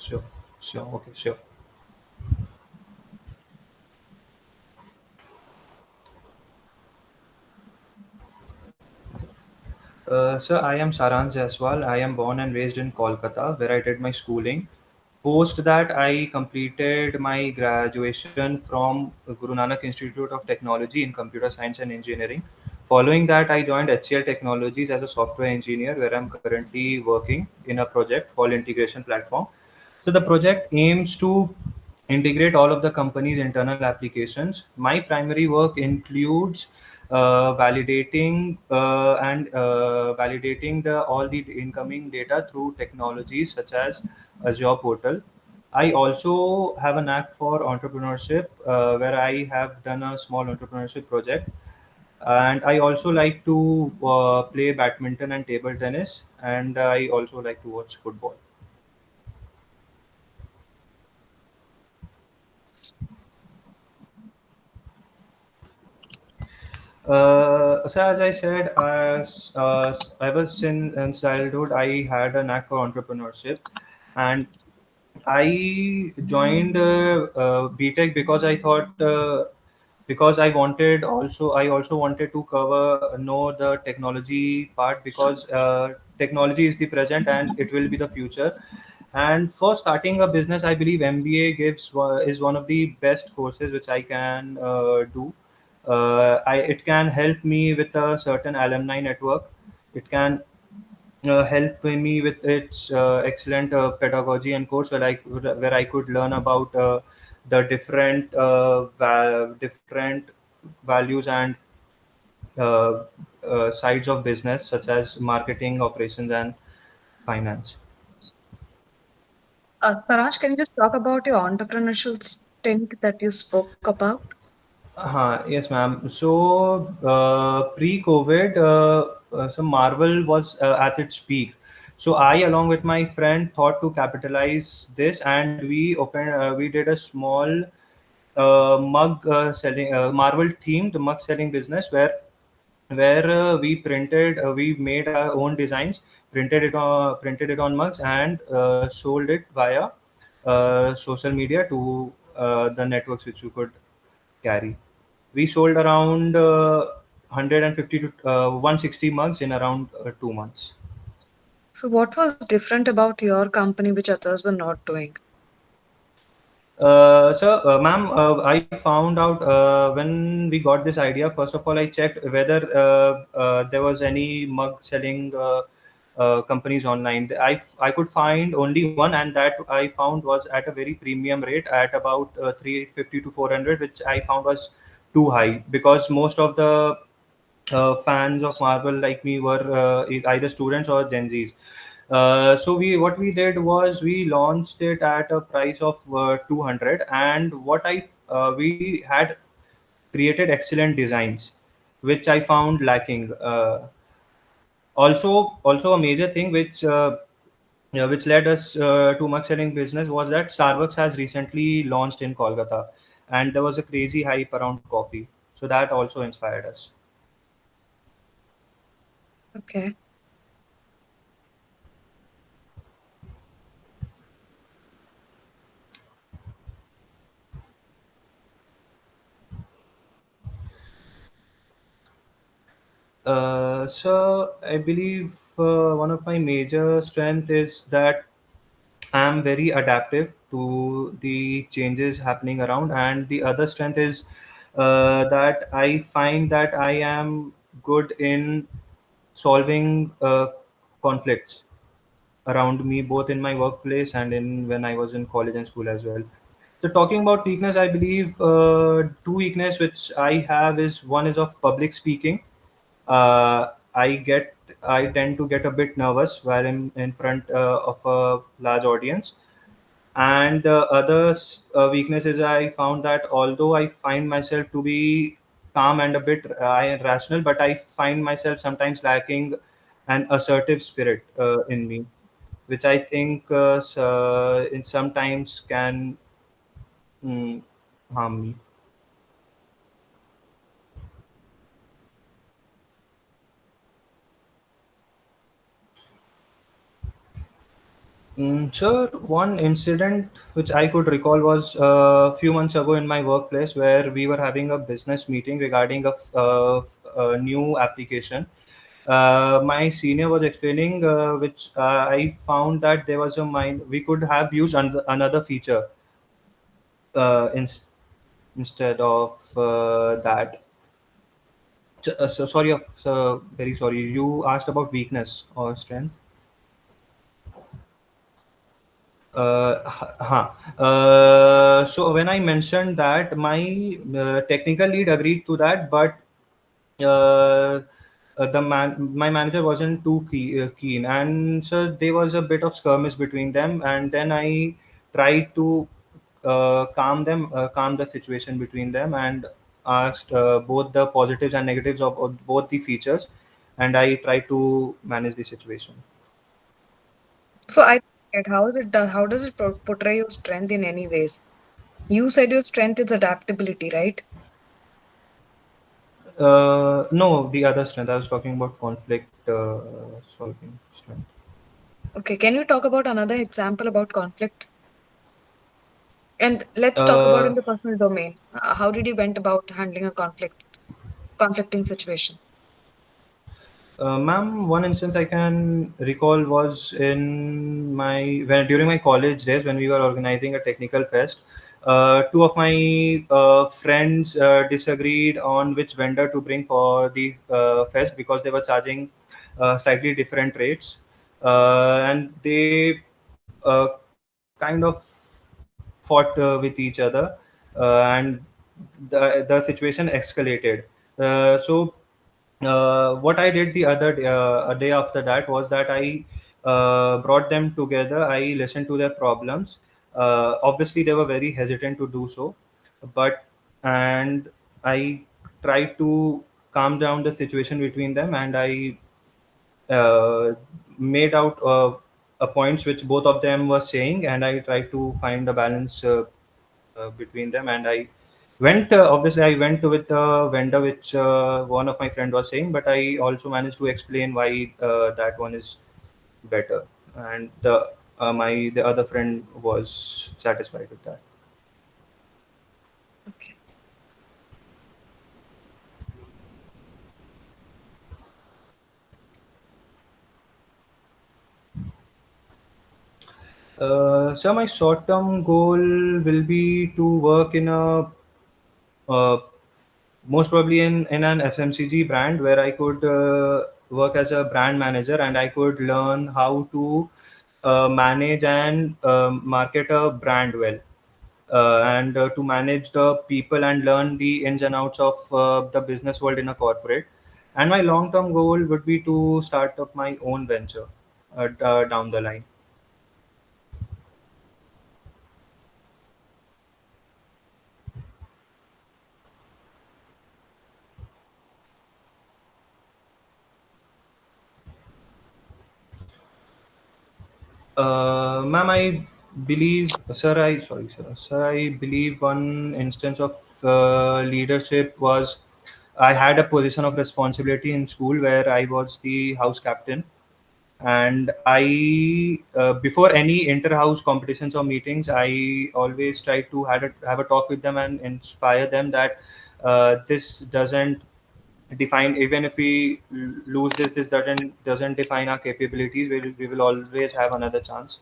Sure, sure, okay, sure. Sir, I am Saransh Jaiswal. I am born and raised in Kolkata, where I did my schooling. Post that, I completed my graduation from Guru Nanak Institute of Technology in Computer Science and Engineering. Following that, I joined HCL Technologies as a software engineer, where I'm currently working in a project called Integration Platform. So the project aims to integrate all of the company's internal applications. My primary work includes validating the all the incoming data through technologies such as Azure portal. I also have a knack for entrepreneurship, where I have done a small entrepreneurship project, and I also like to play badminton and table tennis, and I also like to watch football. So as I said, ever since in childhood, I had a knack for entrepreneurship, and I joined BTech because I thought because I also wanted to cover know the technology part, because technology is the present and it will be the future. And for starting a business, I believe MBA is one of the best courses which I can do. It can help me with a certain alumni network. It can help me with its excellent pedagogy and course, where I could learn about the different values and uh, sides of business, such as marketing, operations, and finance. Saraj, can you just talk about your entrepreneurial stint that you spoke about? Yes, ma'am. So, pre-COVID, so Marvel was at its peak. So I, along with my friend, thought to capitalize this, and we did a small mug selling, Marvel themed mug selling business, where we made our own designs, printed it on mugs, and sold it via social media to the networks which you could carry. We sold around 150 to 160 mugs in around 2 months. So, what was different about your company which others were not doing? Ma'am, I found out when we got this idea. First of all, I checked whether there was any mug selling companies online. I could find only one, and that I found was at a very premium rate at about 350 to 400, which I found was too high, because most of the fans of Marvel like me were either students or Gen Zs. So we what we did was we launched it at a price of 200, and what I we had created excellent designs, which I found lacking. Also a major thing which led us to mug selling business was that Starbucks has recently launched in Kolkata, and there was a crazy hype around coffee. So that also inspired us. Okay. So I believe one of my major strength is that I'm very adaptive to the changes happening around, and the other strength is that I find that I am good in solving conflicts around me, both in my workplace and in when I was in college and school as well. So talking about weakness, I believe two weakness which I have is, one is of public speaking. I tend to get a bit nervous while in front of a large audience. And the other weakness is, I found that although I find myself to be calm and a bit rational, but I find myself sometimes lacking an assertive spirit in me, which I think in sometimes can mm, harm me. Sir, one incident which I could recall was a few months ago in my workplace where we were having a business meeting regarding a new application. My senior was explaining, which I found that there was a mind we could have used another feature uh, in, instead of that. So sorry, so very sorry. You asked about weakness or strength. So when I mentioned that, my technical lead agreed to that, but uh, my manager wasn't too keen, and so there was a bit of skirmish between them. And then I tried to calm the situation between them, and asked both the positives and negatives of both the features, and I tried to manage the situation. So I get how does it portray your strength in any ways? You said your strength is adaptability, right? No, the other strength. I was talking about conflict solving strength. Okay, can you talk about another example about conflict? And let's talk about Uh, in the personal domain. How did you went about handling a conflicting situation? Ma'am, one instance I can recall was in my when during my college days when we were organizing a technical fest. Two of my friends disagreed on which vendor to bring for the fest because they were charging slightly different rates, and they kind of fought with each other, and the situation escalated. What I did the a day after that was that I brought them together. I listened to their problems. Obviously, they were very hesitant to do so, but and I tried to calm down the situation between them, and I uh, made out points which both of them were saying, and I tried to find a balance between them. And I went obviously I went with the vendor which one of my friend was saying, but I also managed to explain why that one is better, and the other friend was satisfied with that. Okay. So my short term goal will be to work in a uh, most probably in an FMCG brand where I could work as a brand manager, and I could learn how to manage and market a brand well, and to manage the people and learn the ins and outs of the business world in a corporate. And my long term goal would be to start up my own venture down the line. Ma'am, I believe, sir, I sorry, sir, I believe one instance of leadership was I had a position of responsibility in school where I was the house captain, and I before any inter-house competitions or meetings, I always try to have a talk with them and inspire them that this doesn't define, even if we lose this doesn't define our capabilities. We will always have another chance.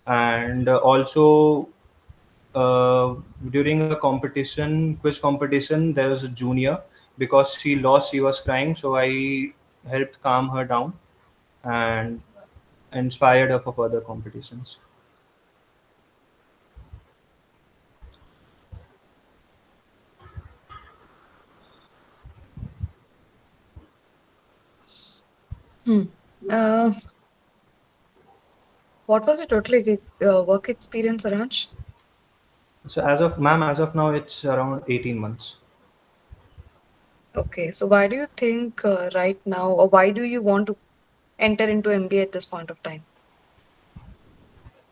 And also uh, during a competition, quiz competition, there was a junior. Because she lost, she was crying, so I helped calm her down and inspired her for further competitions. Hmm. Uh, what was your total work experience, Aransh? So as of now, it's around 18 months. Okay, so why do you think right now, or why do you want to enter into MBA at this point of time?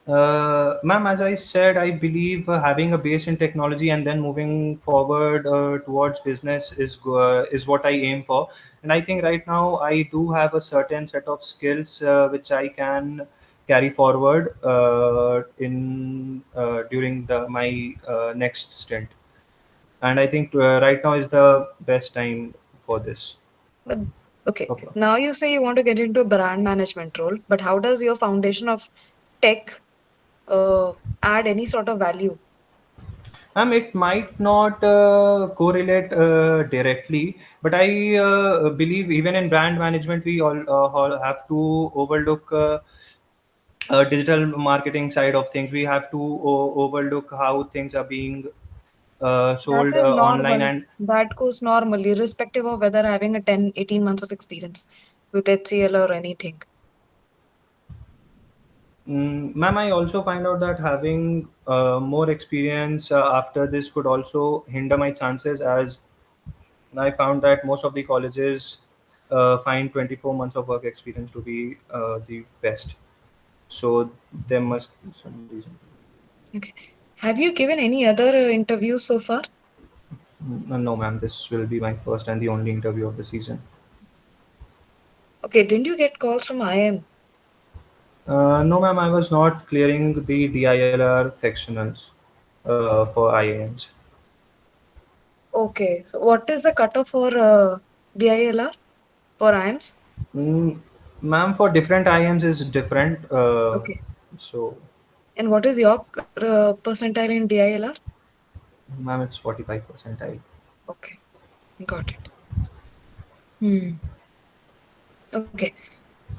Ma'am, as I said, I believe having a base in technology and then moving forward towards business is what I aim for. And I think right now I do have a certain set of skills which I can carry forward in during the my next stint. And I think right now is the best time for this. But okay, Okay. now you say you want to get into a brand management role, but how does your foundation of tech uh, add any sort of value? It might not correlate directly, but I believe even in brand management, we all have to overlook digital marketing side of things. We have to overlook how things are being That sold is online. normal. And That goes normal, irrespective of whether having a 10, 18 months of experience with HCL or anything. Ma'am, I also find out that having more experience after this could also hinder my chances, as I found that most of the colleges find 24 months of work experience to be the best. So there must be some reason. Okay. Have you given any other interviews so far? No, ma'am, this will be my first and the only interview of the season. Okay, didn't you get calls from IM? No, ma'am, I was not clearing the DILR sectionals for IAMs. Okay, so what is the cutoff for DILR for IMs? Mm, Ma'am, for different IMs is different. Okay. So, And what is your percentile in DILR? ma'am, it's 45 percentile. Okay, got it. Hmm. Okay.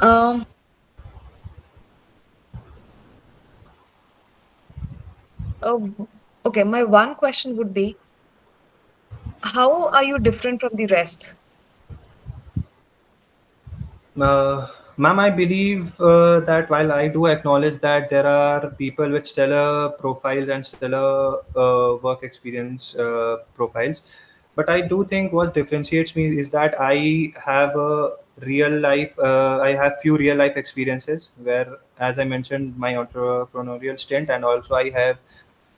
Um. Okay. My one question would be, how are you different from the rest? Uh, Ma'am, I believe that while I do acknowledge that there are people with stellar profiles and stellar work experience profiles, but I do think what differentiates me is that I have a real life, I have few real life experiences where, as I mentioned, my entrepreneurial stint, and also I have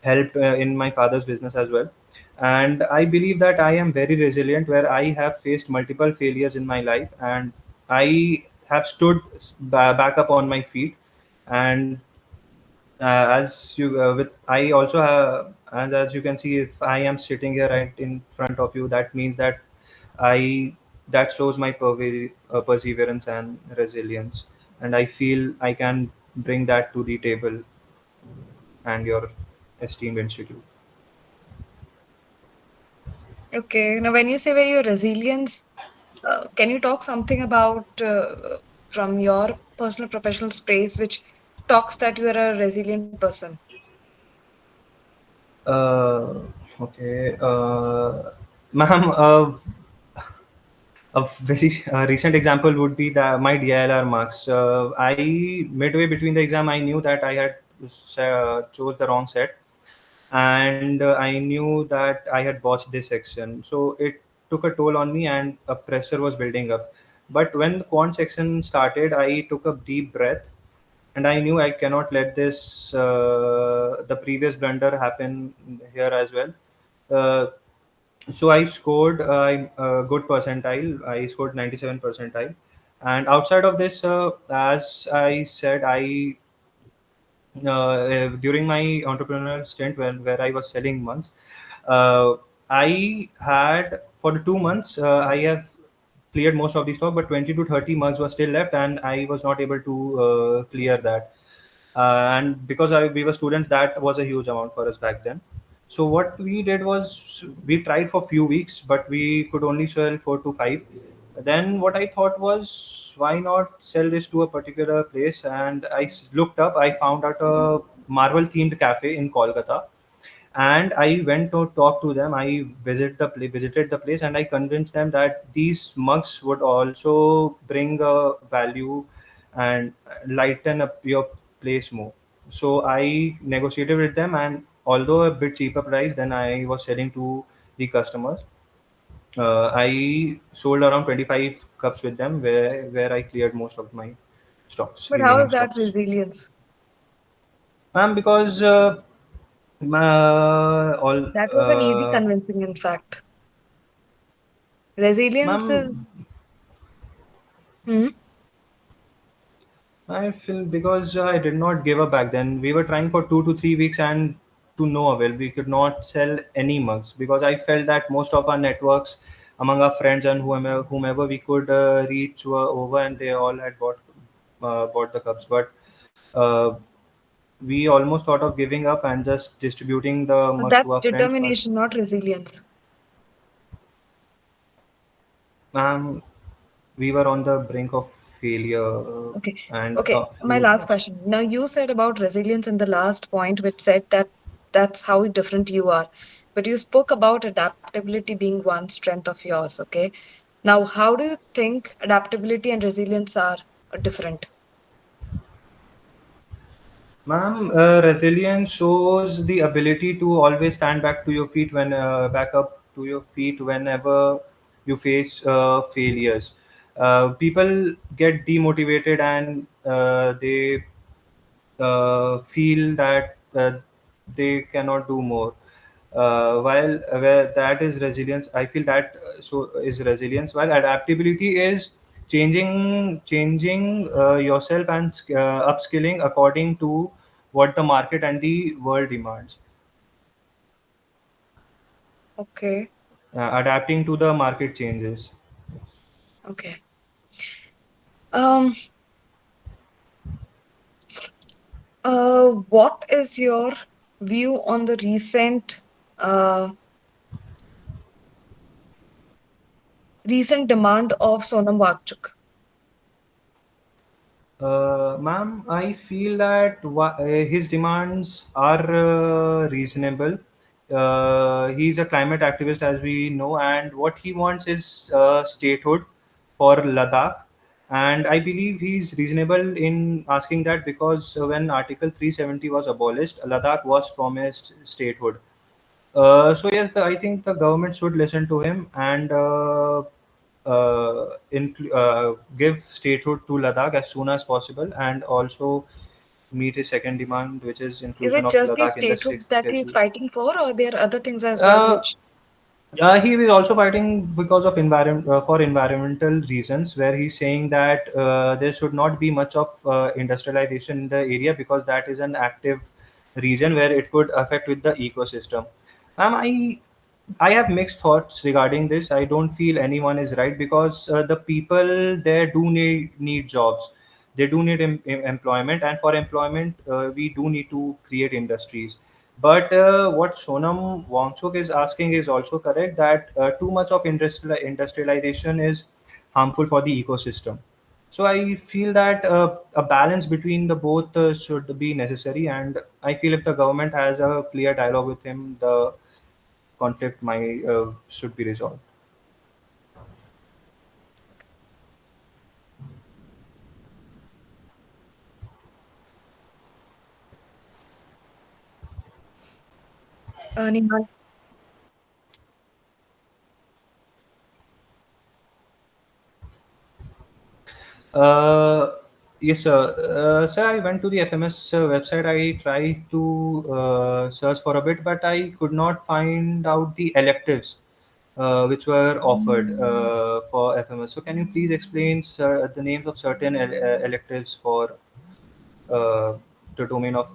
helped in my father's business as well. And I believe that I am very resilient, where I have faced multiple failures in my life, and I have stood back up on my feet. And as you with I also have, and as you can see, if I am sitting here right in front of you, that means that I that shows my perseverance and resilience, and I feel I can bring that to the table and your esteemed institute. Okay. Now, when you say very your resilience, can you talk something about from your personal professional space, which talks that you are a resilient person? Uh, okay. Ma'am, a very recent example would be that my DILR marks. I midway between the exam, I knew that I had chose the wrong set, and I knew that I had botched this section. So it took a toll on me, and a pressure was building up. But when the quant section started, I took a deep breath, and I knew I cannot let this the previous blunder happen here as well. Uh, so I scored a good percentile. I scored 97 percentile, and outside of this, as I said, I during my entrepreneurial stint where I was selling mugs, uh, I had for the 2 months I have cleared most of the stock, but 20 to 30 mugs were still left, and I was not able to clear that. And because we were students, that was a huge amount for us back then. So what we did was we tried for few weeks, but we could only sell 4 to 5. Then what I thought was, why not sell this to a particular place? And looked up. I found out a Marvel themed cafe in Kolkata, and I went to talk to them. I visited the place, and I convinced them that these mugs would also bring a value and lighten up your place more. So I negotiated with them, and although a bit cheaper price than I was selling to the customers, I sold around 25 cups with them, where I cleared most of my stocks, But how remaining is that stocks. resilience? Ma'am, because all That was an easy convincing, in fact. Resilience is. ma'am, Hmm. I feel because I did not give up back then. We were trying for 2 to 3 weeks and to no avail. We could not sell any mugs because I felt that most of our networks among our friends and whomever we could reach were over and they all had bought the cups. But uh, we almost thought of giving up and just distributing the So mugs that's to our friends. But determination, not resilience. um, we were on the brink of failure Okay. and Okay. My huge last loss. question. Now, you said about resilience in the last point, which said that that's how different you are. But you spoke about adaptability being one strength of yours. Okay. Now, how do you think adaptability and resilience are different? Ma'am, resilience shows the ability to always stand back up to your feet whenever you face failures. People get demotivated and they feel that they cannot do more. While where that is resilience, I feel that so is resilience. While adaptability is changing yourself and upskilling according to what the market and the world demands. Okay. Adapting to the market changes. Okay. Um, what is your view on the uh, recent demand of Sonam Wangchuk? Ma'am, I feel that his demands are reasonable. He's a climate activist, as we know, and what he wants is statehood for Ladakh. And I believe he's reasonable in asking that because when Article 370 was abolished, Ladakh was promised statehood. So yes, I think the government should listen to him and give statehood to Ladakh as soon as possible, and also meet his second demand, which is Is inclusion it of just the Ladakh in the statehood sixth that he's schedule. fighting for, or there are other things as well Uh, which he is also fighting because of for environmental reasons, where he's saying that there should not be much of industrialization in the area because that is an active region where it could affect with the ecosystem. I have mixed thoughts regarding this. I don't feel anyone is right because the people there do need jobs. They do need employment, and for employment, we do need to create industries. But what Sonam Wangchuk is asking is also correct that too much of industrialization is harmful for the ecosystem. So I feel that a balance between the both should be necessary, and I feel if the government has a clear dialogue with him, the conflict might should be resolved. Nihal, Uh, yes, sir. Sir, I went to the FMS website. I tried to search for a bit, but I could not find out the electives which were offered for FMS. So, can you please explain, sir, the names of certain electives for uh, the domain of